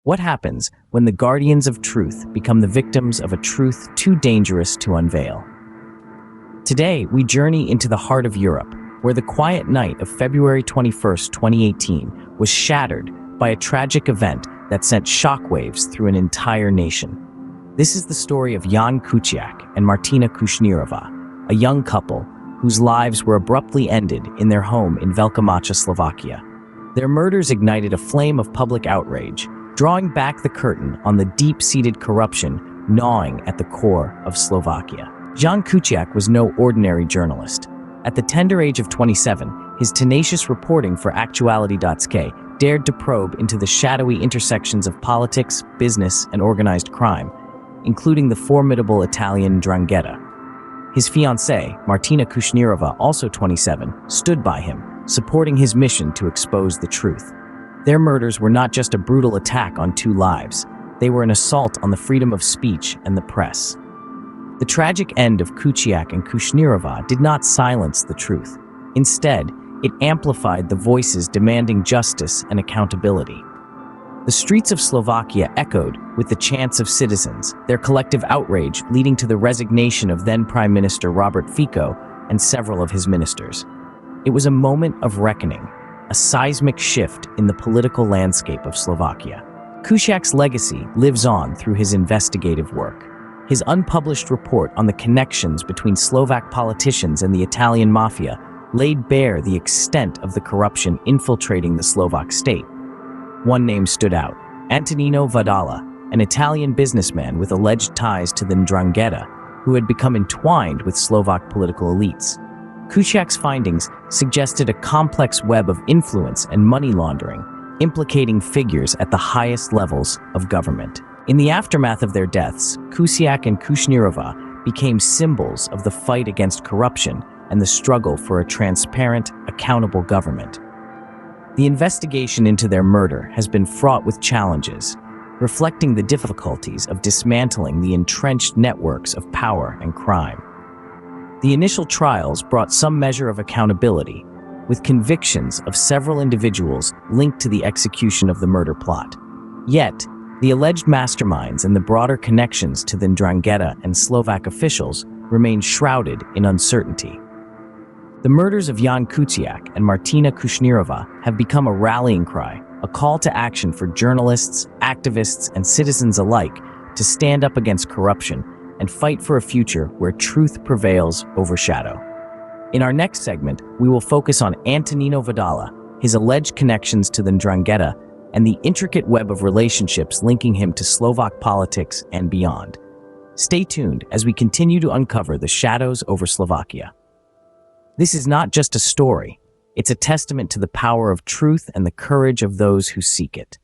What happens when the guardians of truth become the victims of a truth too dangerous to unveil? Today, we journey into the heart of Europe, where the quiet night of February 21st, 2018 was shattered by a tragic event that sent shockwaves through an entire nation. This is the story of Ján Kuciak and Martina Kušnírová, a young couple whose lives were abruptly ended in their home in Velká Moravá, Slovakia. Their murders ignited a flame of public outrage, drawing back the curtain on the deep-seated corruption gnawing at the core of Slovakia. Ján Kuciak was no ordinary journalist. At the tender age of 27, his tenacious reporting for Actuality.sk dared to probe into the shadowy intersections of politics, business, and organized crime, including the formidable Italian 'Ndrangheta. His fiancée, Martina Kušnírová, also 27, stood by him, supporting his mission to expose the truth. Their murders were not just a brutal attack on two lives, they were an assault on the freedom of speech and the press. The tragic end of Kuciak and Kušnírová did not silence the truth. Instead, it amplified the voices demanding justice and accountability. The streets of Slovakia echoed with the chants of citizens, their collective outrage leading to the resignation of then Prime Minister Robert Fico and several of his ministers. It was a moment of reckoning, a seismic shift in the political landscape of Slovakia. Kuciak's legacy lives on through his investigative work. His unpublished report on the connections between Slovak politicians and the Italian mafia laid bare the extent of the corruption infiltrating the Slovak state. One name stood out: Antonino Vadala, an Italian businessman with alleged ties to the 'Ndrangheta, who had become entwined with Slovak political elites. Kuciak's findings suggested a complex web of influence and money laundering, implicating figures at the highest levels of government. In the aftermath of their deaths, Kuciak and Kušnírová became symbols of the fight against corruption and the struggle for a transparent, accountable government. The investigation into their murder has been fraught with challenges, reflecting the difficulties of dismantling the entrenched networks of power and crime. The initial trials brought some measure of accountability, with convictions of several individuals linked to the execution of the murder plot. Yet, the alleged masterminds and the broader connections to the 'Ndrangheta and Slovak officials remain shrouded in uncertainty. The murders of Ján Kuciak and Martina Kušnírová have become a rallying cry, a call to action for journalists, activists, and citizens alike to stand up against corruption and fight for a future where truth prevails over shadow. In our next segment, we will focus on Antonino Vadala, his alleged connections to the 'Ndrangheta, and the intricate web of relationships linking him to Slovak politics and beyond. Stay tuned as we continue to uncover the shadows over Slovakia. This is not just a story, it's a testament to the power of truth and the courage of those who seek it.